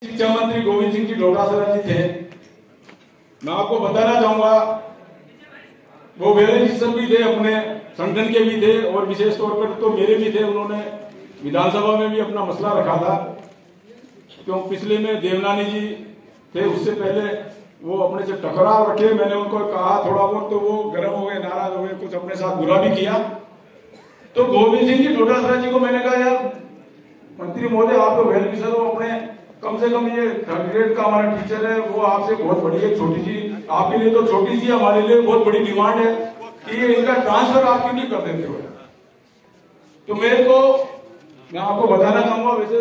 शिक्षा मंत्री गोविंद सिंह जी डोटासरा जी थे। मैं आपको बताना चाहूंगा वो वेलेंटियर भी थे, अपने संगठन के भी थे और विशेष तौर पर तो मेरे भी थे। उन्होंने विधानसभा में भी अपना मसला रखा था, क्यों पिछले में देवनानी जी थे, उससे पहले वो अपने से टकराव रखे। मैंने उनको कहा थोड़ा बहुत, तो वो गर्म हो गए, नाराज हो गए, कुछ अपने साथ बुरा भी किया। तो गोविंद सिंह जी डोटासरा जी को मैंने कहा यार मंत्री महोदय, आप तो वेलविशर हो, अपने कम से कम ये थर्ड ग्रेड का हमारा टीचर है, वो आपसे बहुत बड़ी है, छोटी सी आपके लिए तो छोटी सी, हमारे लिए बहुत बड़ी डिमांड है कि ये इनका ट्रांसफर आप क्यों नहीं कर देते हो। तो मेरे को मैं आपको बताना चाहूंगा, वैसे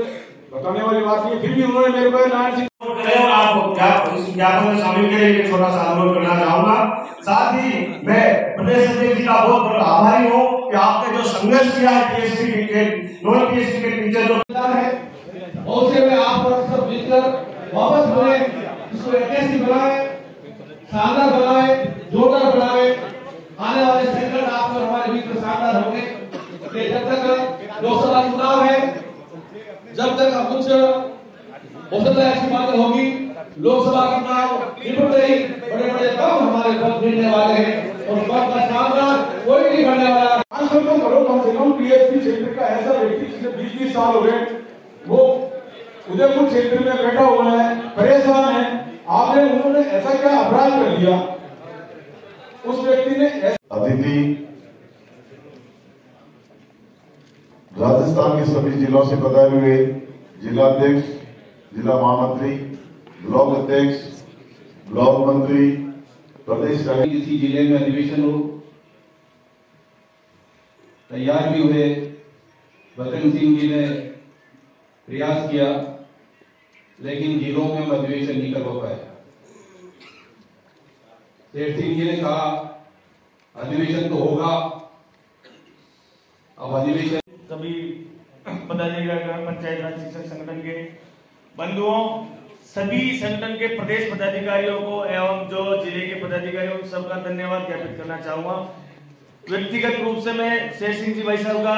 बताने वाली बात नहीं, फिर भी उन्होंने मेरे को नारायण सिंह ज्ञापन में शामिल के लिए छोटा सा अनुरोध करना चाहूंगा। साथ ही मैं प्रदेश अध्यक्ष जी का बहुत बड़ा आभारी हूँ कि आपने जो संघर्ष किया है टीएसपी के नॉन टीएसपी के टीचर जो है, उससे में आप सब मिलकर वापस बने, इसको कैसी बनाए, शानदार बनाए, जोरदार बनाए। आने वाले सेकंड आप और हमारे मित्र शानदार होंगे। जब तक लोकसभा चुनाव है, जब तक कुछ हो सकता है ऐसी बातें होगी, लोकसभा का चुनाव निपटते ही बड़े बड़े काम हमारे पद मिलने वाले हैं और पद का सामना कोई नहीं करने वाला। तो करो कम से कम टीएसपी क्षेत्र का ऐसा व्यक्ति जिसे 20-20 साल हो गए, वो उदयपुर क्षेत्र में बैठा हुआ है, परेशान है, आपने उन्होंने ऐसा क्या अपराध कर दिया उस व्यक्ति ने। अतिथि राजस्थान के सभी जिलों से पधारे हुए जिलाध्यक्ष, जिला महामंत्री, ब्लॉक अध्यक्ष, ब्लॉक मंत्री, प्रदेश किसी जिले में अधिवेशन हो, तैयार भी हुए। बतन सिंह जी ने प्रयास किया, लेकिन जिलों में अधिवेशन नहीं करवा पाया। शेर सिंह जी ने कहा अधिवेशन तो होगा। अब अधिवेशन सभी पदाधिकारी, पंचायत राज शिक्षक संगठन के बंधुओं, सभी संगठन के प्रदेश पदाधिकारियों को एवं जो जिले के पदाधिकारियों को सबका धन्यवाद ज्ञापित करना चाहूंगा। व्यक्तिगत रूप से मैं शेर सिंह जी भाई साहब का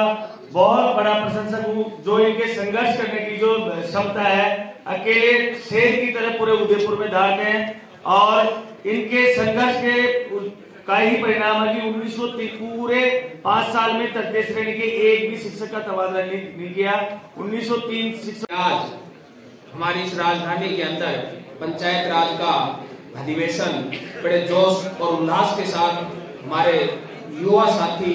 बहुत बड़ा प्रशंसक हूँ, जो इनके संघर्ष करने की जो क्षमता है, अकेले शेर की तरह पूरे उदयपुर में धारते हैं और इनके संघर्ष के का ही परिणाम है कि 1930 पूरे 5 साल में तृतीय श्रेणी के एक भी शिक्षक का तबादला नहीं किया। 1903 शिक्षक। आज हमारी इस राजधानी के अंदर पंचायत राज का अधिवेशन बड़े जोश और उल्लास के साथ हमारे युवा साथी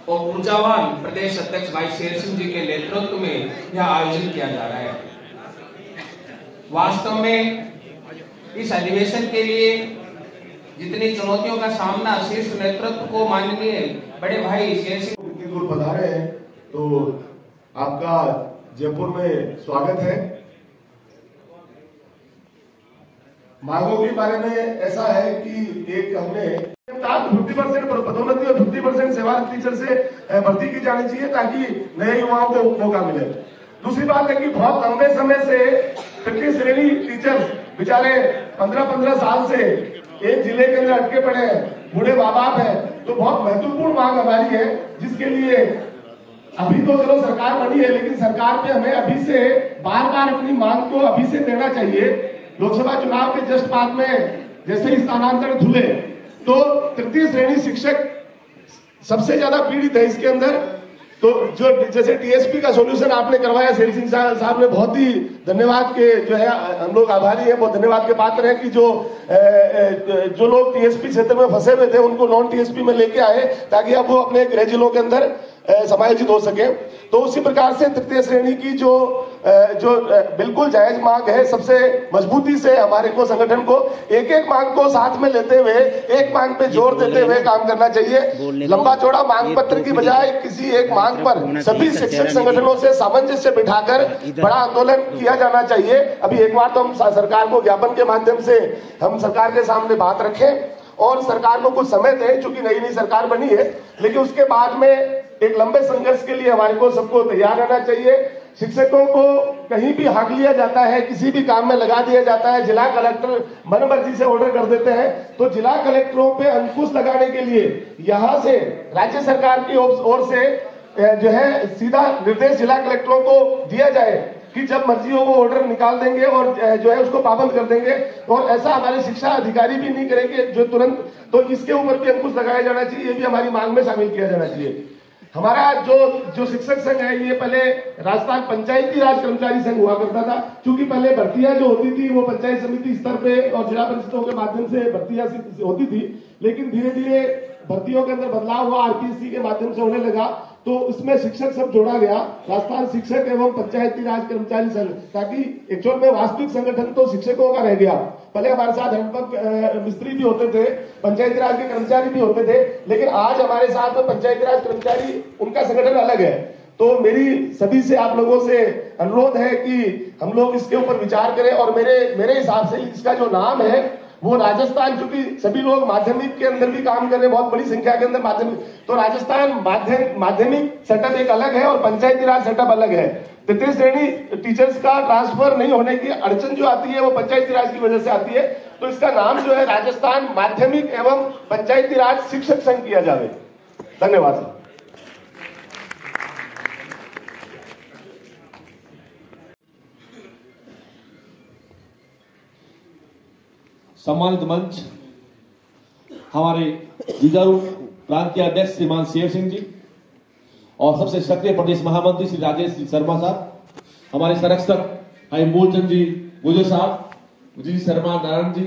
और ऊर्जावान प्रदेश अध्यक्ष भाई शेर सिंह जी के नेतृत्व में यह आयोजन किया जा रहा है। वास्तव में इस अधिवेशन के लिए जितनी चुनौतियों का सामना शीर्ष नेतृत्व को माननीय बड़े भाई शेर सिंह पधारे हैं, तो आपका जयपुर में स्वागत है। मांगों के बारे में ऐसा है कि एक हमने 50% पदोन्नति और 50% सेवारत टीचर से भर्ती की जानी चाहिए ताकि नए युवाओं को मौका मिले। दूसरी बात है कि बहुत लंबे समय से तृतीय श्रेणी टीचर बेचारे 15-15 साल से एक जिले के अंदर अटके पड़े हैं, बूढ़े माँ बाप है। तो बहुत महत्वपूर्ण मांग हमारी है, जिसके लिए अभी तो चलो सरकार बनी है, लेकिन सरकार पे हमें अभी से बार बार अपनी मांग को अभी से देना चाहिए। लोकसभा चुनाव के जस्ट बाद में जैसे ही स्थानांतरण खुले तो तृतीय श्रेणी शिक्षक सबसे ज्यादा पीड़ित है इसके अंदर। तो जो जैसे टीएसपी का सॉल्यूशन आपने करवाया, शेर सिंह साहब ने बहुत ही धन्यवाद के जो है, हम लोग आभारी हैं, बहुत धन्यवाद के पात्र हैं कि जो लोग टीएसपी क्षेत्र में फंसे हुए थे उनको नॉन टीएसपी में लेके आए ताकि अब वो अपने गृह जिलों के अंदर समायोजित हो सके। तो उसी प्रकार से तृतीय श्रेणी की जो बिल्कुल जायज मांग है, सबसे मजबूती से हमारे को संगठन को एक एक मांग को साथ में लेते हुए, एक मांग पे जोर देते हुए काम करना चाहिए। लंबा चौड़ा मांग पत्र की बजाय किसी एक मांग पर सभी शिक्षक संगठनों से सामंजस्य बिठाकर बड़ा आंदोलन किया जाना चाहिए। अभी एक बार तो हम सरकार को ज्ञापन के माध्यम से हम सरकार के सामने बात रखें और सरकार को कुछ समय दें, चूंकि नई सरकार बनी है, लेकिन उसके बाद में एक लंबे संघर्ष के लिए हमारे को सबको तैयार रहना चाहिए। शिक्षकों को कहीं भी हाक लिया जाता है, किसी भी काम में लगा दिया जाता है, जिला कलेक्टर मनमर्जी से ऑर्डर कर देते हैं, तो जिला कलेक्टरों पे अंकुश लगाने के लिए यहाँ से राज्य सरकार की ओर से जो है सीधा निर्देश जिला कलेक्टरों को दिया जाए कि जब मर्जी हो वो ऑर्डर निकाल देंगे और जो है उसको पाबंद कर देंगे, और ऐसा हमारे शिक्षा अधिकारी भी नहीं करेंगे जो तुरंत। तो इसके ऊपर भी अंकुश लगाया जाना चाहिए, ये भी हमारी मांग में शामिल किया जाना चाहिए। हमारा जो शिक्षक संघ है, ये पहले राजस्थान पंचायती राज कर्मचारी संघ हुआ करता था। क्योंकि पहले भर्तियां जो होती थी वो पंचायत समिति स्तर पे और जिला परिषदों के माध्यम से भर्तियां होती थी, लेकिन धीरे धीरे भर्तियों के अंदर बदलाव हुआ, आरपीएससी के माध्यम से होने लगा, तो इसमें शिक्षक सब जोड़ा गया, राजस्थान शिक्षक एवं पंचायती राज कर्मचारी संघ, ताकि एक्चुअल में वास्तविक संगठन तो शिक्षकों का रह गया। पहले हमारे साथ हैंडपंप मिस्त्री भी होते थे, पंचायती राज के कर्मचारी भी होते थे, लेकिन आज हमारे साथ में पंचायती राज कर्मचारी, उनका संगठन अलग है। तो मेरी सभी से आप लोगों से अनुरोध है कि हम लोग इसके ऊपर विचार करें, और मेरे हिसाब से इसका जो नाम है वो राजस्थान, चूंकि सभी लोग माध्यमिक के अंदर भी काम कर रहे हैं, बहुत बड़ी संख्या के अंदर माध्यमिक, तो राजस्थान माध्यमिक सेटअप एक अलग है और पंचायती राज सेटअप अलग है। तृतीय श्रेणी टीचर्स का ट्रांसफर नहीं होने की अड़चन जो आती है वो पंचायती राज की वजह से आती है। तो इसका नाम जो है राजस्थान माध्यमिक एवं पंचायती राज शिक्षक संघ किया जाए। धन्यवाद। सम्मानित मंच, हमारे जुझारू प्रांतीय अध्यक्ष श्रीमान शेर सिंह जी और सबसे सक्रिय प्रदेश महामंत्री श्री राजेश शर्मा साहब, हमारे संरक्षक भाई मूलचंद जी गुजर साहब, जी शर्मा नारायण जी,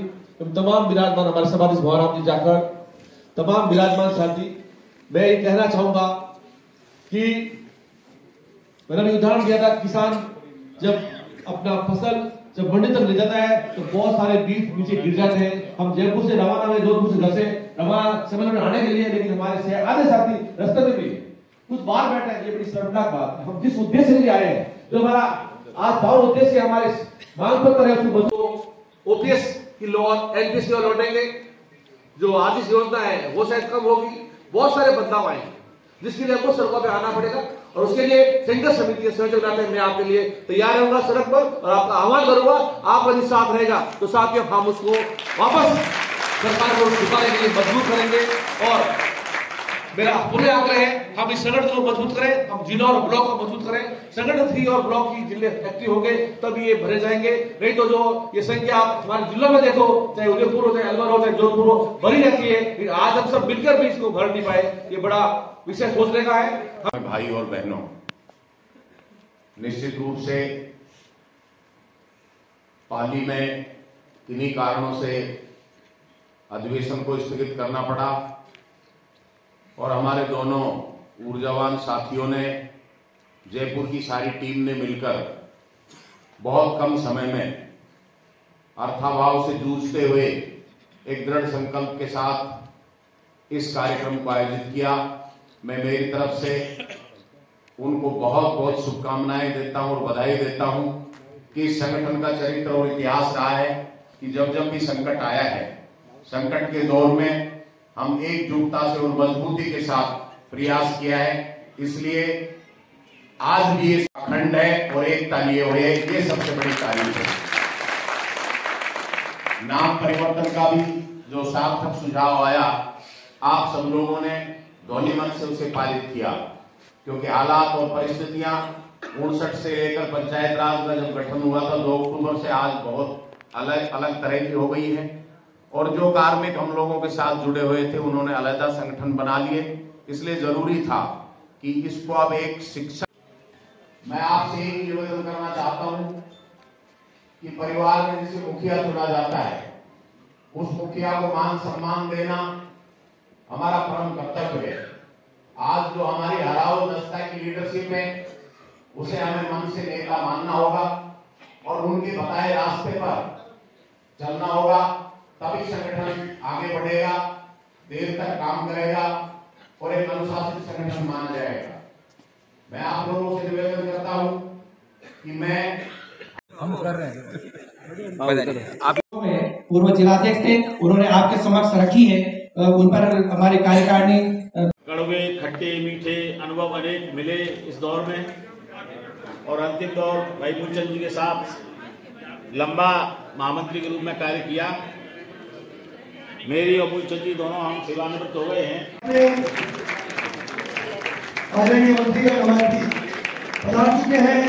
तमाम विराजमान हमारे सभाधीश भवराम जी जाकर, तमाम विराजमान साथी, मैं ये कहना चाहूंगा कि मैंने उदाहरण दिया था, किसान जब अपना फसल जब मंडी तक ले जाता है तो बहुत सारे बीज नीचे गिर जाते हैं। हम जयपुर से रवाना हुए, जोधपुर से घर से रवाना समय में आने के लिए, लेकिन हमारे से आधे साथी रास्ते में भी कुछ बाहर बैठे हैं। ये बड़ी शर्मनाक बात है। हम जिस उद्देश्य से आए हैं, जो हमारा आज पावर उद्देश्य हमारे मांग पत्र है, उसको ओपीएस की लोन, एनपीएस की लौटेंगे, जो आर्थिक योजना है वो शायद कम होगी, बहुत सारे बदलाव आएंगे, जिसके लिए आपको सड़कों पे आना पड़ेगा, और उसके लिए संघर्ष समिति के सहयोग नाते मैं आपके लिए तैयार रहूंगा सड़क पर, और आपका आह्वान करूंगा। आप यदि साथ रहेगा तो साथियों हम उसको वापस सरकार को झुकाने के लिए मजबूत करेंगे। और मेरा पूरे आग्रह है, हम इस संगठन को मजबूत करें, हम जिला और ब्लॉक को मजबूत करें। संगठन 3 और ब्लॉक की जिले एक्टिव होंगे तब ये भरे जाएंगे, नहीं तो जो ये संख्या आप हमारे जिलों में देखो, चाहे उदयपुर हो, चाहे अलवर हो, चाहे जोधपुर हो, भरी रहती है। आज हम सब मिलकर भी इसको भर नहीं पाए, ये बड़ा विषय सोचने का है। भाई और बहनों, निश्चित रूप से पाली में किन्हीं कारणों से अधिवेशन को स्थगित करना पड़ा, और हमारे दोनों ऊर्जावान साथियों ने, जयपुर की सारी टीम ने मिलकर बहुत कम समय में अर्थाभाव से जूझते हुए एक दृढ़ संकल्प के साथ इस कार्यक्रम को आयोजित किया। मैं मेरी तरफ से उनको बहुत बहुत शुभकामनाएं देता हूं और बधाई देता हूं कि इस संगठन का चरित्र और इतिहास रहा है कि जब जब भी संकट आया है, संकट के दौर में हम एकजुटता से और मजबूती के साथ प्रयास किया है। इसलिए आज भी ये अखंड है और एकता लिए हुए, ये सबसे बड़ी तारीफ है। नाम परिवर्तन का भी जो सार्थक सुझाव आया, आप सब लोगों ने ध्वनिमत से उसे पारित किया, क्योंकि हालात और परिस्थितियां 59 से लेकर पंचायत राज का जब गठन हुआ था 2 अक्टूबर से आज बहुत अलग अलग तरह की हो गई है, और जो कार्मिक हम लोगों के साथ जुड़े हुए थे उन्होंने अलग संगठन बना लिए। इसलिए जरूरी था कि इसको अब एक शिक्षा। मैं आपसे एक निवेदन करना चाहता हूं कि परिवार में जिसे मुखिया चुना जाता है, उस मुखिया को मान सम्मान देना हमारा परम कर्तव्य है। आज जो हमारी हराओ दस्ता की लीडरशिप है, उसे हमें मन से नेता मानना होगा और उनके बताए रास्ते पर चलना होगा, तभी संगठन आगे बढ़ेगा, देर तक काम करेगा और एक अनुशासित संगठन माना जाएगा। मैं आप लोगों से निवेदन करता हूं कि हम कर रहे हैं। आप पूर्व जिलाध्यक्ष थे, उन्होंने आपके समक्ष रखी है, उन पर हमारे कार्यकारिणी। कड़वे खट्टे मीठे अनुभव अनेक मिले इस दौर में, और अंतिम दौर भाई मूलचंद जी के साथ लंबा महामंत्री के रूप में कार्य किया। मेरी और मूलचंद जी दोनों हम सेवानिवृत्त हो गए हैं। आदरणीय मंत्री पधार चुके हैं।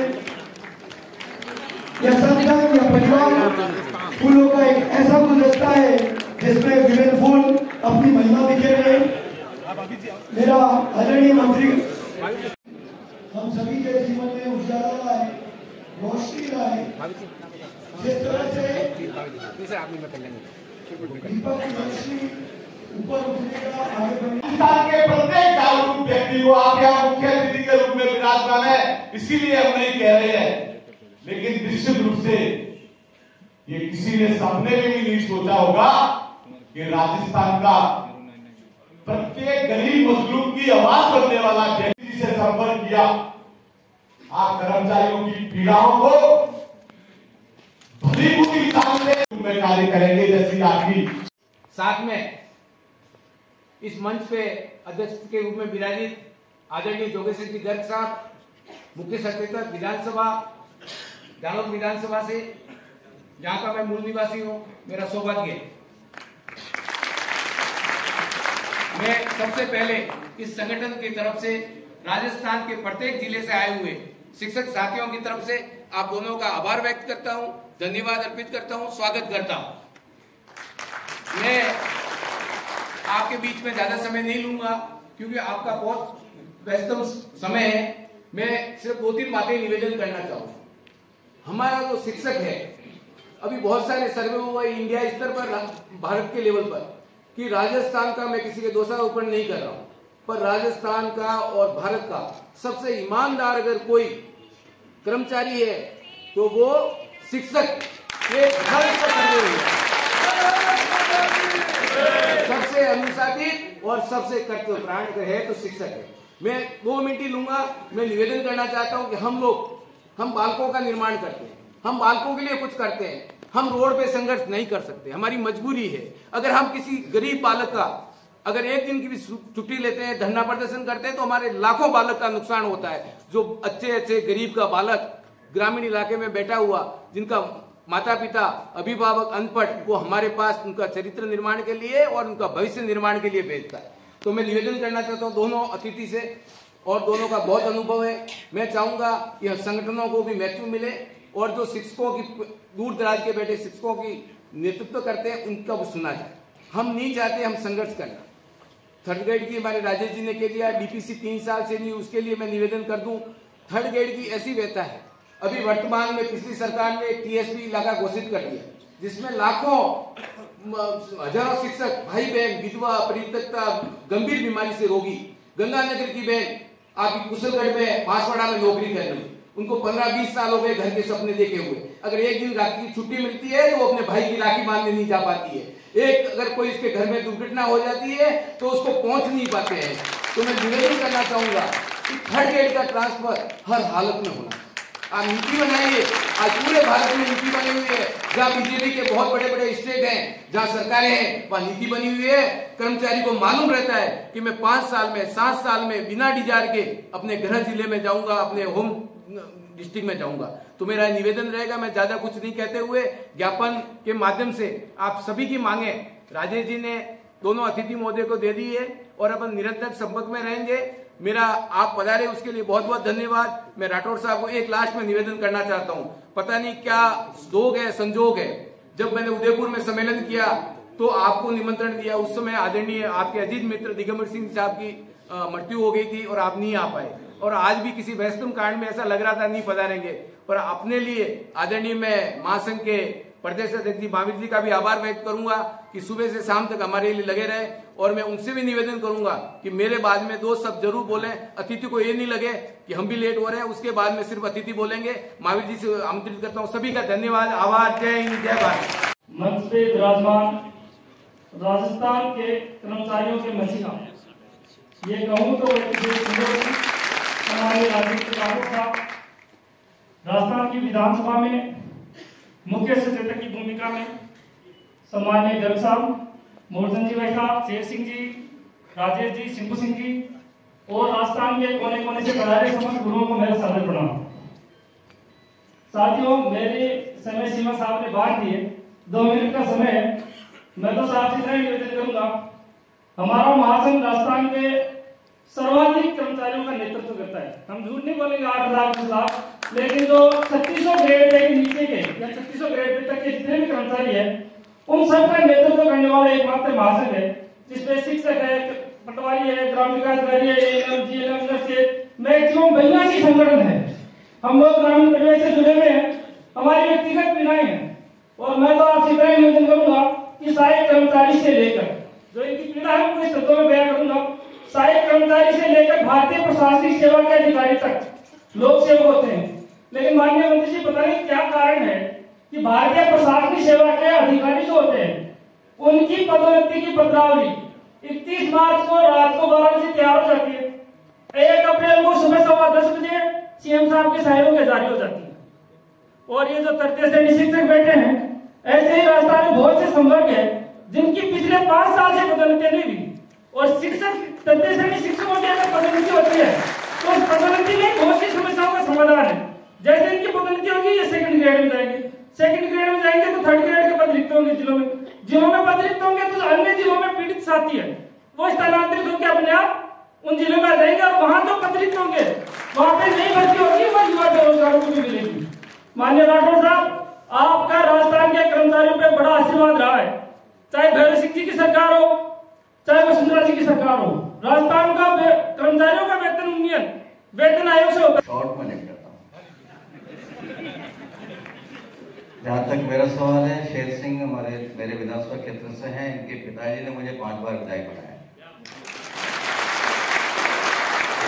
या संगठन या परिवार फूलों का एक ऐसा गुलदस्ता है जिसमें विभिन्न फूल अपनी महिमा बिखेरे। मेरा आदरणीय मंत्री, हम सभी के जीवन में उजाला लाए, रोशनी लाए, जिस तरह से दीपक की रोशनी ऊपर उठेगा, आगे बढ़ेगा। के प्रत्येक जागरूक व्यक्ति को आप यहाँ मुख्य अतिथि के रूप में विराजमान है, इसीलिए हम नहीं कह रहे हैं, लेकिन निश्चित रूप से ये किसी ने सपने में भी नहीं सोचा होगा कि राजस्थान का प्रत्येक गरीब मजलूम की आवाज बनने वाला व्यक्ति से संपर्क किया। आप कर्मचारियों की पीड़ाओं को भली बुरी में कार्य करेंगे, जैसी आपकी। साथ में इस मंच पे अध्यक्ष के रूप में विराजित आदरणीय जोगेश्वर जी गर्ग साहब, मुख्य सचेतक विधानसभा जालौर विधानसभा से, जहां का मैं मूल निवासी हूं, मेरा सौभाग्य है। मैं सबसे पहले इस संगठन की तरफ से राजस्थान के प्रत्येक जिले से आए हुए शिक्षक साथियों की तरफ से आप दोनों का आभार व्यक्त करता हूं, धन्यवाद अर्पित करता हूं, स्वागत करता हूं। मैं आपके बीच में ज्यादा समय नहीं लूंगा क्योंकि आपका बहुत व्यस्तम समय है। मैं सिर्फ 2-3 बातें निवेदन करना चाहूंगा। हमारा जो शिक्षक है, अभी बहुत सारे सर्वे हुआ इंडिया स्तर पर, भारत के लेवल पर, कि राजस्थान का, मैं किसी के दोषारोपण नहीं कर रहा हूं, पर राजस्थान का और भारत का सबसे ईमानदार अगर कोई कर्मचारी है तो वो शिक्षक। ये भारत का सर्वे हुआ, सबसे अनुशासित और सबसे कर्तव्यपरायण अगर है तो शिक्षक है। मैं 2 मिनट ही लूंगा। मैं निवेदन करना चाहता हूं कि हम बालकों का निर्माण करते हैं, हम बालकों के लिए कुछ करते हैं, हम रोड पे संघर्ष नहीं कर सकते, हमारी मजबूरी है। अगर हम किसी गरीब बालक का अगर एक दिन की भी छुट्टी लेते हैं, धरना प्रदर्शन करते हैं, तो हमारे लाखों बालक का नुकसान होता है। जो अच्छे गरीब का बालक ग्रामीण इलाके में बैठा हुआ, जिनका माता पिता अभिभावक अनपढ़, वो हमारे पास उनका चरित्र निर्माण के लिए और उनका भविष्य निर्माण के लिए भेजता है। तो मैं निवेदन करना चाहता हूँ दोनों अतिथि से, और दोनों का बहुत अनुभव है। मैं चाहूंगा कि संगठनों को भी महत्व मिले और जो शिक्षकों की, दूर दराज के बैठे शिक्षकों की नेतृत्व करते हैं, उनका भी सुना जाए। हम नहीं चाहते हम संघर्ष करना। थर्ड ग्रेड की हमारे राजेश जी ने कह दिया, डीपीसी 3 साल से नहीं, उसके लिए मैं निवेदन कर दूं। थर्ड ग्रेड की ऐसी व्यवस्था है, अभी वर्तमान में पिछली सरकार ने टीएसपी इलाका घोषित कर दिया, जिसमें लाखों हजारों शिक्षक भाई बहन, विधवा, परित्यक्ता, गंभीर बीमारी से रोगी, गंगानगर की बहन आपकी कुशलगढ़ में बांसवाड़ा में नौकरी कर रही, उनको 15-20 साल हो गए घर के सपने देखे हुए। अगर एक दिन राखी की छुट्टी मिलती है तो वो अपने भाई की राखी बांधने नहीं जा पाती है। एक अगर कोई इसके घर में दुर्घटना हो जाती है तो उसको पहुंच नहीं पाते हैं। तो मैं निवेदन करना चाहूंगा कि थर्ड ग्रेड का ट्रांसफर हर हालत में होना। आप नीति बनाइए, आज पूरे भारत में नीति बनी हुई है। जहाँ बीजेपी के बहुत बड़े बड़े स्टेट हैं, जहाँ सरकारें हैं, वहाँ नीति बनी हुई है। कर्मचारी को मालूम रहता है कि मैं 5 साल में, 7 साल में बिना डिजार के अपने गृह जिले में जाऊंगा, अपने होम डिस्ट्रिक्ट में जाऊंगा। तो मेरा निवेदन रहेगा, मैं ज्यादा कुछ नहीं कहते हुए ज्ञापन के माध्यम से आप सभी की मांगे राजेश जी ने दोनों अतिथि महोदय को दे दी है और अपन निरंतर संपर्क में रहेंगे। मेरा आप पधारे उसके लिए बहुत बहुत धन्यवाद। मैं राठौर साहब को एक लास्ट में निवेदन करना चाहता हूं। पता नहीं क्या दोग है, संजोग है, जब मैंने उदयपुर में सम्मेलन किया तो आपको निमंत्रण दिया, उस समय आदरणीय आपके अजीत मित्र दिगंबर सिंह साहब की मृत्यु हो गई थी और आप नहीं आ पाए। और आज भी किसी व्यस्तम कांड में ऐसा लग रहा था नहीं पधारेंगे, पर अपने लिए आदरणीय मैं महासंघ के प्रदेश अध्यक्ष जी महावीर जी का भी आभार व्यक्त करूंगा कि सुबह से शाम तक हमारे लिए लगे रहे। और मैं उनसे भी निवेदन करूंगा कि मेरे बाद में 2 शब्द जरूर बोलें, अतिथि को ये नहीं लगे कि हम भी लेट हो रहे हैं, उसके बाद में सिर्फ अतिथि बोलेंगे। महावीर जी से आमंत्रित करता हूँ। सभी का धन्यवाद, आभार, जय हिंद, जय भारत। मंच पे विराजमान राजस्थान के कर्मचारियों के मसीहा, ये कहूँ तो हमारे राजस्थान की विधानसभा में मुख्य सचेतक की भूमिका में सम्माननीय गर्ग साहब, मोहन जी भाई साहब, शेर सिंह जी, राजेश जी, सिंधु सिंह जी और राजस्थान के कोने कोने से पधारे समस्त गुरुओं को मेरा सादर प्रणाम। साथियों, मेरे समय सीमा साहब ने बांट दी है, 2 मिनट का समय है। मैं तो साथ ही निवेदन करूंगा, हमारा महासंघ राजस्थान के सर्वाधिक कर्मचारियों का नेतृत्व करता है। हम झूठ नहीं बोलेंगे, 8 लाख 10 लाख लेकिन जो 3600 ग्रेड के नीचे के या 3600 ग्रेड तक के जितने भी कर्मचारी हैं उन सब का नेतृत्व करने वाला एकमात्र महासंघ है, जिसमें शिक्षक है, पटवारी है, ग्राम विकास अधिकारी है, एएनएम, जीएनएम, नर्स, मैक्सिमम 82 संगठन है। हम लोग ग्रामीण परिवेश से जुड़े हुए हैं, हमारी व्यक्तिगत पीड़ाएं हैं और मैं तो आपसे इतना निवेदन करूंगा कि सहायक कर्मचारी से लेकर जो इनकी पीड़ा है उनको शब्दों में बयान करूंगा, सहायक कर्मचारी से लेकर भारतीय प्रशासनिक सेवा के अधिकारी तक लोक सेवक होते हैं। लेकिन माननीय मंत्री जी, पता नहीं क्या कारण है कि भारतीय प्रशासनिक सेवा के अधिकारी जो होते हैं उनकी पदोन्नति की पत्रावली 31 मार्च को रात को 12 बजे तैयार हो जाती है, 1 अप्रैल को सुबह 10:15 बजे सीएम साहब के साइनों के जारी हो जाती है। और ये जो तृतीय श्रेणी शिक्षक बैठे हैं, ऐसे ही राजस्थान में बहुत से संवर्ग है जिनकी पिछले 5 साल से पदोन्नति नहीं हुई और शिक्षक तृतीय श्रेणी शिक्षकों की अगर पदोन्नति होती है तो उस पदोन्नति में बहुत सी समस्याओं का समाधान है। जैसे इनकी पदोन्नति होगी ये सेकंड ग्रेड में जाएंगे, सेकंड ग्रेड में जाएंगे तो थर्ड ग्रेड के पद रिक्त होंगे, जिलों में पद रिक्त होंगे तो अन्य जिलों में पीड़ित साथी है वो स्थानांतरित होकर अपने आप उन जिलों में आ जाएंगे और वहां जो पद रिक्त होंगे वहां पे नई भर्ती होगी, वह युवा बेरोजगारों को भी मिलेगी। माननीय राठौर साहब, आपका राजस्थान के कर्मचारियों पे बड़ा आशीर्वाद रहा है, चाहे भैरव सिंह जी की सरकार हो चाहे वसुंधरा जी की सरकार हो, राजस्थान का कर्मचारियों का वेतन उन्नयन वेतन आयोग से होता है। शॉर्ट में नहीं करता जहाँ तक मेरा सवाल है, शेर सिंह मेरे विधानसभा क्षेत्र से हैं, इनके पिताजी ने मुझे 5 बार विधायक बनाया,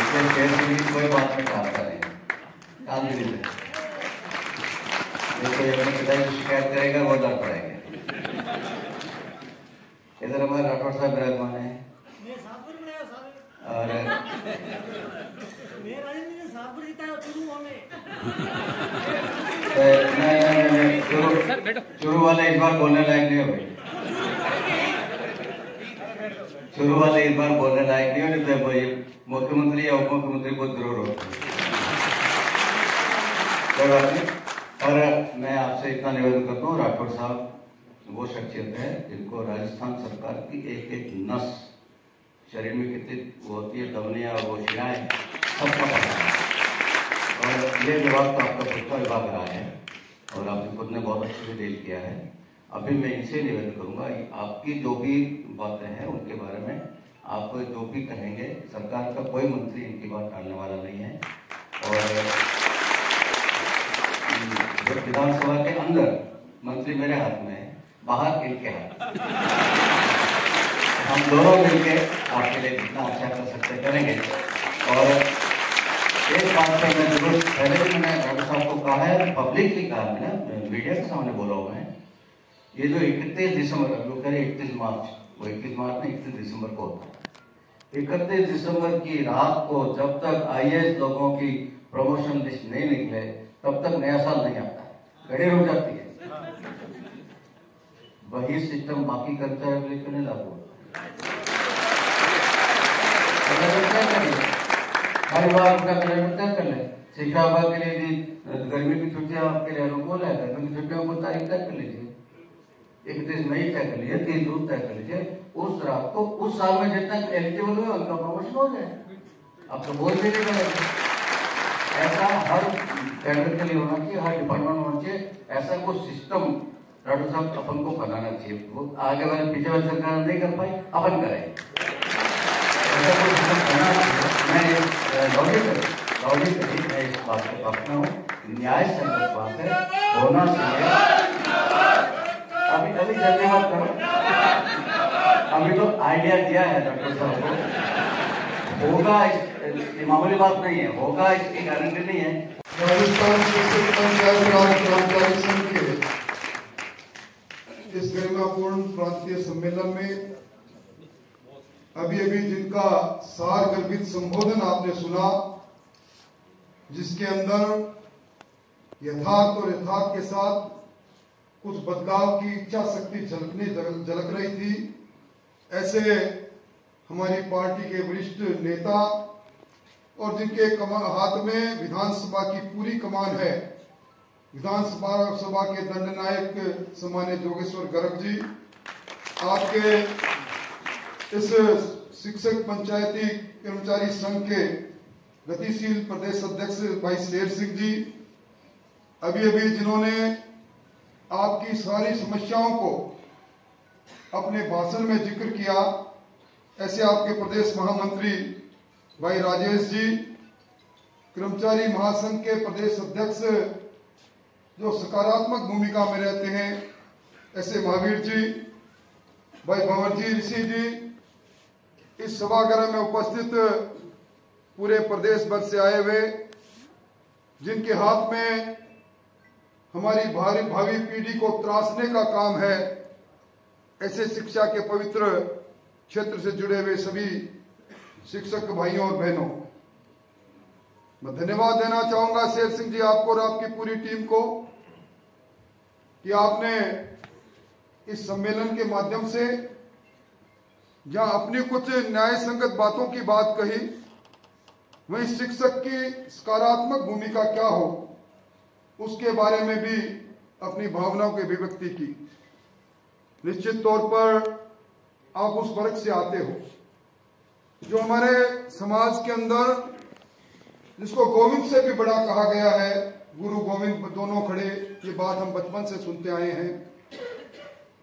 इसलिए शेर सिंह की कोई बात में टालता नहीं, टाल भी नहीं सकते। देखो अपने पिताजी को शिकायत करेगा वो डर पड़ेगा। इधर हमारे राठौर साहब विराजमान है और चुरू वाले इस बार बोलने लायक नहीं हो भाई, चुरू वाले इस बार बोलने लायक नहीं हो, तो भाई मुख्यमंत्री या उप मुख्यमंत्री को जरूर हो, कोई बात नहीं। और मैं आपसे इतना निवेदन करता हूँ, राठौर साहब वो शख्सियत है जिनको राजस्थान सरकार की एक एक नस शरीर में कितनी वो होती है, दवनिया और वो शिलाएं सबका पता है और ये विभाग तो आपका खुद का विभाग रहा है और आपने खुद ने बहुत अच्छे से डील किया है। अभी मैं इनसे निवेदन करूंगा, आपकी जो भी बातें हैं उनके बारे में आप जो भी कहेंगे, सरकार का कोई मंत्री इनकी बात टालने वाला नहीं है और विधानसभा के अंदर मंत्री मेरे हाथ में है, बाहर इनके हाथ, हम दोनों मिलकर आपके लिए जितना अच्छा कर सकते करेंगे। और एक बात पर मैं जरूर पहले भी मैंने डॉक्टर साहब को कहा है, पब्लिकली कहा मैंने, मीडिया के सामने बोला हुआ है, ये जो 31 दिसंबर लोग कह रहे 31 मार्च, वो 31 मार्च नहीं 31 दिसंबर को होता है। 31 दिसंबर की रात को जब तक IAS लोगों की प्रमोशन लिस्ट नहीं निकले तब तक नया साल नहीं आता है, घड़ी रुक जाती है। वही सिस्टम बाकी कर्मचारियों के लिए क्यों नहीं लागू होता? हर बार उनका कैलेंडर तय कर ले, शिक्षा विभाग के लिए भी गर्मी की छुट्टियां आपके लिए अनुकूल है, गर्मी की छुट्टियों को तारीख तय कर लीजिए, 31 मई तय कर लीजिए, 3 जून तय कर लीजिए, उस रात को उस साल में जितना एलिजिबल हुआ उनका प्रमोशन हो जाए, आप तो बोल भी नहीं करेंगे। ऐसा हर कैडर के लिए होना चाहिए, हर डिपार्टमेंट में होना चाहिए, ऐसा कोई सिस्टम राठौर साहब अपन को बनाना चाहिए। वो आगे वाले पीछे वाली सरकार नहीं कर पाई, अपन करें, ऐसा कोई सिस्टम बनाना चाहिए। मैं लॉजिक मैं इस बात को अपना हूँ, न्याय संगत बात है, होना चाहिए। अभी जल्दी मत करो, अभी तो आइडिया दिया है डॉक्टर साहब को, होगा, मामूली बात नहीं है, होगा इसकी गारंटी नहीं है। राजस्थान शिक्षक पंचायत राज कर्मचारी संघ के इस गरिमापूर्ण प्रांतीय सम्मेलन में अभी जिनका सार गर्भित संबोधन आपने सुना, जिसके अंदर यथार्थ और यथार्थ के साथ कुछ बदलाव की इच्छा शक्ति झलक रही थी, ऐसे हमारी पार्टी के वरिष्ठ नेता और जिनके हाथ में विधानसभा की पूरी कमान है, विधानसभा के दंडनायक सम्मान्य जोगेश्वर गर्ग जी, आपके इस शिक्षक पंचायती कर्मचारी संघ के गतिशील प्रदेश अध्यक्ष भाई शेर सिंह जी, अभी अभी जिन्होंने आपकी सारी समस्याओं को अपने भाषण में जिक्र किया, ऐसे आपके प्रदेश महामंत्री भाई राजेश जी, कर्मचारी महासंघ के प्रदेश अध्यक्ष जो सकारात्मक भूमिका में रहते हैं, ऐसे महावीर जी, भाई भंवर जी, ऋषि जी, इस सभागृह में उपस्थित पूरे प्रदेश भर से आए हुए, जिनके हाथ में हमारी भावी पीढ़ी को त्रासने का काम है, ऐसे शिक्षा के पवित्र क्षेत्र से जुड़े हुए सभी शिक्षक भाइयों और बहनों, मैं धन्यवाद देना चाहूंगा शेर सिंह जी आपको और आपकी पूरी टीम को कि आपने इस सम्मेलन के माध्यम से जहां अपनी कुछ न्याय संगत बातों की बात कही, वहीं शिक्षक की सकारात्मक भूमिका क्या हो उसके बारे में भी अपनी भावनाओं की अभिव्यक्ति की। निश्चित तौर पर आप उस वर्ग से आते हो जो हमारे समाज के अंदर, जिसको गोविंद से भी बड़ा कहा गया है, गुरु गोविंद दोनों खड़े, ये बात हम बचपन से सुनते आए हैं।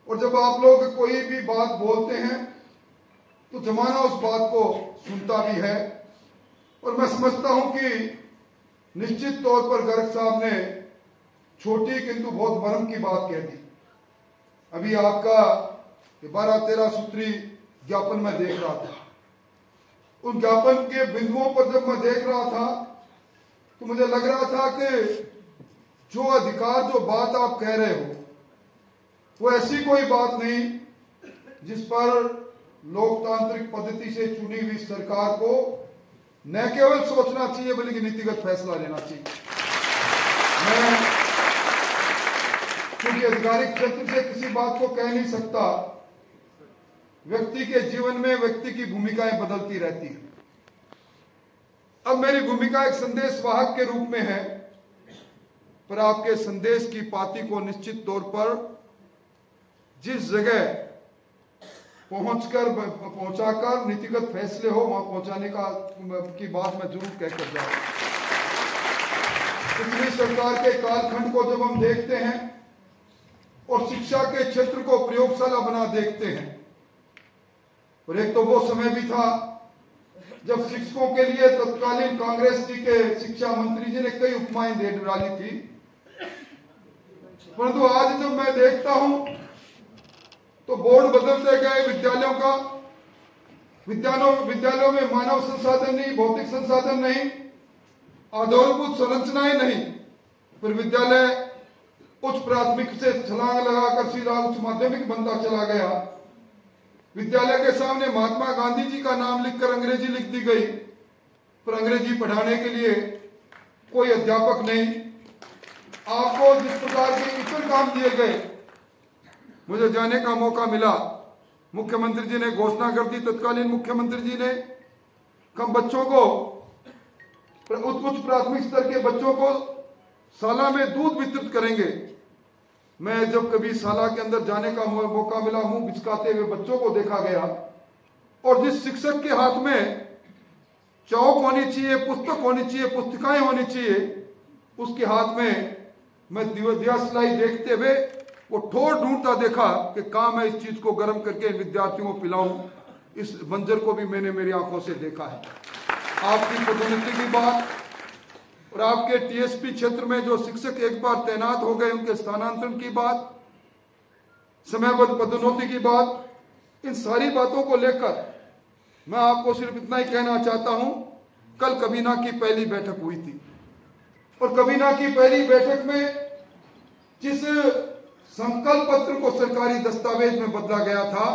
और जब आप लोग कोई भी बात बोलते हैं तो जमाना उस बात को सुनता भी है। और मैं समझता हूं कि निश्चित तौर पर गर्ग साहब ने छोटी किंतु बहुत मर्म की बात कह दी। अभी आपका 12-13 सूत्री ज्ञापन में देख रहा था, उन ज्ञापन के बिंदुओं पर जब मैं देख रहा था तो मुझे लग रहा था कि जो अधिकार, जो बात आप कह रहे हो, वो ऐसी कोई बात नहीं जिस पर लोकतांत्रिक पद्धति से चुनी हुई सरकार को न केवल सोचना चाहिए बल्कि नीतिगत फैसला लेना चाहिए। मैं क्योंकि आधिकारिक क्षेत्र से किसी बात को कह नहीं सकता, व्यक्ति के जीवन में व्यक्ति की भूमिकाएं बदलती रहती हैं। अब मेरी भूमिका एक संदेश वाहक के रूप में है, पर आपके संदेश की पाती को निश्चित तौर पर जिस जगह पहुंचाकर नीतिगत फैसले हो वहां पहुंचाने की बात मैं जरूर कहकर जाऊंगा। पिछली सरकार के कालखंड को जब हम देखते हैं और शिक्षा के क्षेत्र को प्रयोगशाला बना देखते हैं, और एक तो वो समय भी था जब शिक्षकों के लिए तत्कालीन कांग्रेस जी के शिक्षा मंत्री जी ने कई उपमाएं दे डाली थी, परंतु आज जब मैं देखता हूं तो बोर्ड बदलते गए विद्यालयों का। विद्यालयों में मानव संसाधन नहीं, भौतिक संसाधन नहीं, आधारभूत संरचनाएं नहीं, फिर विद्यालय उच्च प्राथमिक से छलांग लगाकर सीधा उच्च माध्यमिक बनता चला गया। विद्यालय के सामने महात्मा गांधी जी का नाम लिखकर अंग्रेजी लिख दी गई, पर अंग्रेजी पढ़ाने के लिए कोई अध्यापक नहीं। आपको जिस प्रकार के इतर काम दिए गए, मुझे जाने का मौका मिला, मुख्यमंत्री जी ने घोषणा कर दी, तत्कालीन मुख्यमंत्री जी ने, कम बच्चों को, उच्च प्राथमिक स्तर के बच्चों को शाला में दूध वितरित करेंगे। मैं जब कभी शाला के अंदर जाने का मौका मिला, मुंह बिचकाते हुए बच्चों को देखा गया, और जिस शिक्षक के हाथ में चौक होनी चाहिए, पुस्तक होनी चाहिए, पुस्तिकाएं होनी चाहिए, उसके हाथ में मैं दिया सिलाई देखते हुए वो ठोर ढूंढता देखा कि काम है इस चीज को गर्म करके विद्यार्थियों को पिलाऊं। इस मंजर को भी मैंने मेरी आंखों से देखा है। आपकी पदोन्नति की बात और आपके टीएसपी क्षेत्र में जो शिक्षक एक बार तैनात हो गए उनके स्थानांतरण की बात, समयबद्ध पदोन्नति की बात, इन सारी बातों को लेकर मैं आपको सिर्फ इतना ही कहना चाहता हूं, कल कबीना की पहली बैठक हुई थी, और कबीना की पहली बैठक में जिस संकल्प पत्र को सरकारी दस्तावेज में बदला गया था,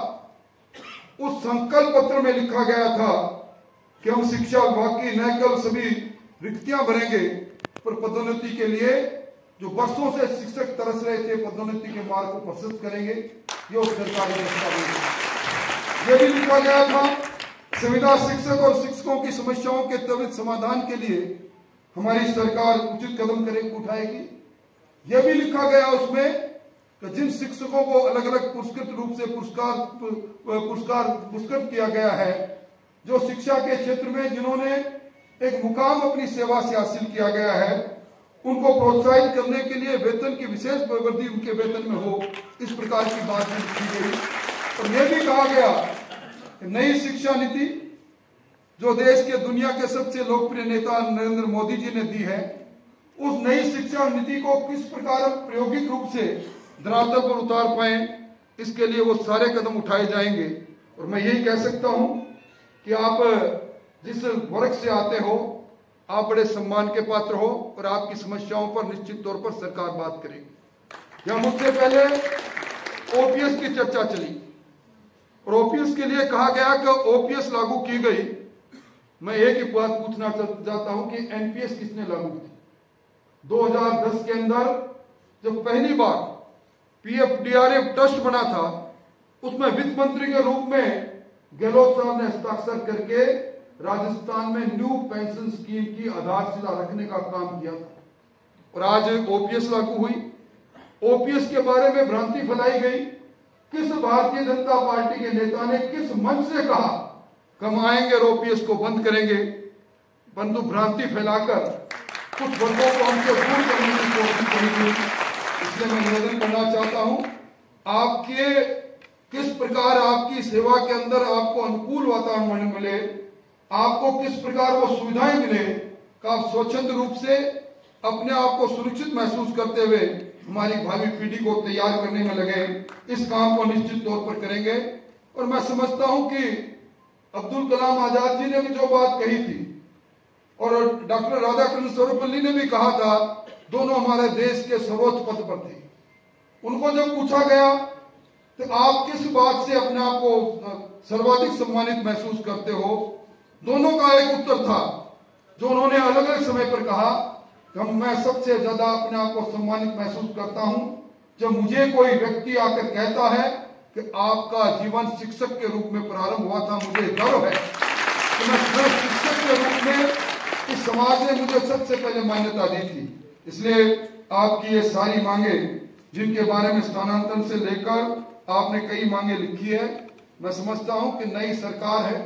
उस संकल्प पत्र में लिखा गया था कि हम शिक्षा विभाग की न केवल सभी रिक्तियां भरेंगे, पर पदोन्नति के लिए जो वर्षों से शिक्षक तरस रहे थे, पदोन्नति के मार्ग को प्रशस्त करेंगे। ये उस सरकारी दस्तावेज ये भी लिखा गया था, संविदा शिक्षक और शिक्षकों की समस्याओं के त्वरित समाधान के लिए हमारी सरकार उचित कदम उठाएगी। यह भी लिखा गया उसमें कि जिन शिक्षकों को अलग अलग पुरस्कृत रूप से पुरस्कृत किया गया है, जो शिक्षा के क्षेत्र में जिन्होंने एक मुकाम अपनी सेवा से हासिल किया गया है, उनको प्रोत्साहित करने के लिए वेतन की विशेष वृद्धि उनके वेतन में हो, इस प्रकार की बात की गई। और यह भी कहा गया कि नई शिक्षा नीति जो देश के दुनिया के सबसे लोकप्रिय नेता नरेंद्र मोदी जी ने दी है, उस नई शिक्षा नीति को किस प्रकार प्रायोगिक रूप से धरातल पर उतार पाए, इसके लिए वो सारे कदम उठाए जाएंगे। और मैं यही कह सकता हूं कि आप जिस वर्ग से आते हो, आप बड़े सम्मान के पात्र हो और आपकी समस्याओं पर निश्चित तौर पर सरकार बात करेगी। यहां मुझसे पहले ओपीएस की चर्चा चली और ओपीएस के लिए कहा गया कि ओपीएस लागू की गई। मैं एक ही बात पूछना चाहता हूं कि एनपीएस किसने लागू की? 2010 के अंदर जब पहली बार पीएफडीआरएफ ट्रस्ट बना था, उसमें वित्त मंत्री के रूप में गहलोत साहब ने हस्ताक्षर करके राजस्थान में न्यू पेंशन स्कीम की आधारशिला रखने का काम किया था। और आज ओपीएस लागू हुई। ओपीएस के बारे में भ्रांति फैलाई गई। किस भारतीय जनता पार्टी के नेता ने किस मंच से कहा कि हम आएंगे और ओपीएस को बंद करेंगे? परंतु भ्रांति फैलाकर कुछ वर्गों को हमसे दूर करने की कोशिश करेंगे। इसलिए मैं निवेदन करना चाहता हूं, आपके किस प्रकार आपकी सेवा के अंदर आपको अनुकूल वातावरण मिले, आपको किस प्रकार वो सुविधाएं मिले कि आप स्वच्छंद रूप से अपने आप को सुरक्षित महसूस करते हुए हमारी भावी पीढ़ी को तैयार करने में लगे, इस काम को निश्चित तौर पर करेंगे। और मैं समझता हूं कि अब्दुल कलाम आजाद जी ने भी जो बात कही थी और डॉक्टर राधाकृष्ण सर्वपल्ली ने भी कहा था, दोनों हमारे देश के सर्वोच्च पद पर थे। उनको जब पूछा गया तो आप किस बात से अपने आप को सर्वाधिक सम्मानित महसूस करते हो, दोनों का एक उत्तर था जो उन्होंने अलग अलग समय पर कहा कि मैं सबसे ज्यादा अपने आप को सम्मानित महसूस करता हूं जब मुझे कोई व्यक्ति आकर कहता है कि आपका जीवन शिक्षक के रूप में प्रारंभ हुआ था। मुझे गर्व है कि मैं शिक्षक के रूप में इस समाज ने मुझे सबसे पहले मान्यता दी थी। इसलिए आपकी ये सारी मांगे, जिनके बारे में स्थानांतरण से लेकर आपने कई मांगे लिखी है, मैं समझता हूं कि नई सरकार है।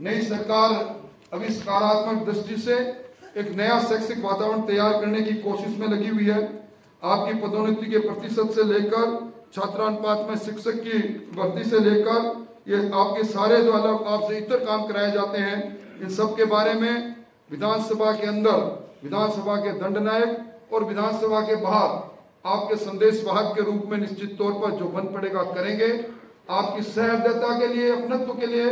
नई सरकार अभी सकारात्मक दृष्टि से एक नया शैक्षिक वातावरण तैयार करने की कोशिश में लगी हुई है। आपकी पदोन्नति के प्रतिशत से लेकर छात्रानुपात में शिक्षक की भर्ती से लेकर ये आपके सारे जो अलग आपसे इतर काम कराए जाते हैं, इन सब के बारे में विधानसभा के अंदर, विधानसभा के दंडनायक और विधानसभा के बाहर आपके संदेश वाहक के रूप में निश्चित तौर पर जो बन पड़ेगा करेंगे। आपकी सहृदयता के लिए, अपनत्व के लिए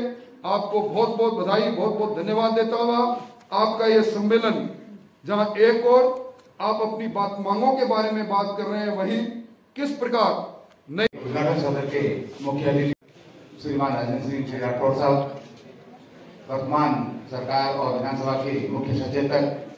आपको बहुत बहुत बधाई, बहुत बहुत धन्यवाद देता हुआ आपका ये सम्मेलन, जहां एक और आप अपनी बात मांगों के बारे में बात कर रहे हैं, वही किस प्रकार नई उद्घाटन सत्र के मुख्य अतिथि श्रीमान राजेंद्र सिंह राठौड़ साहब, वर्तमान सरकार और विधानसभा के मुख्य सचेतक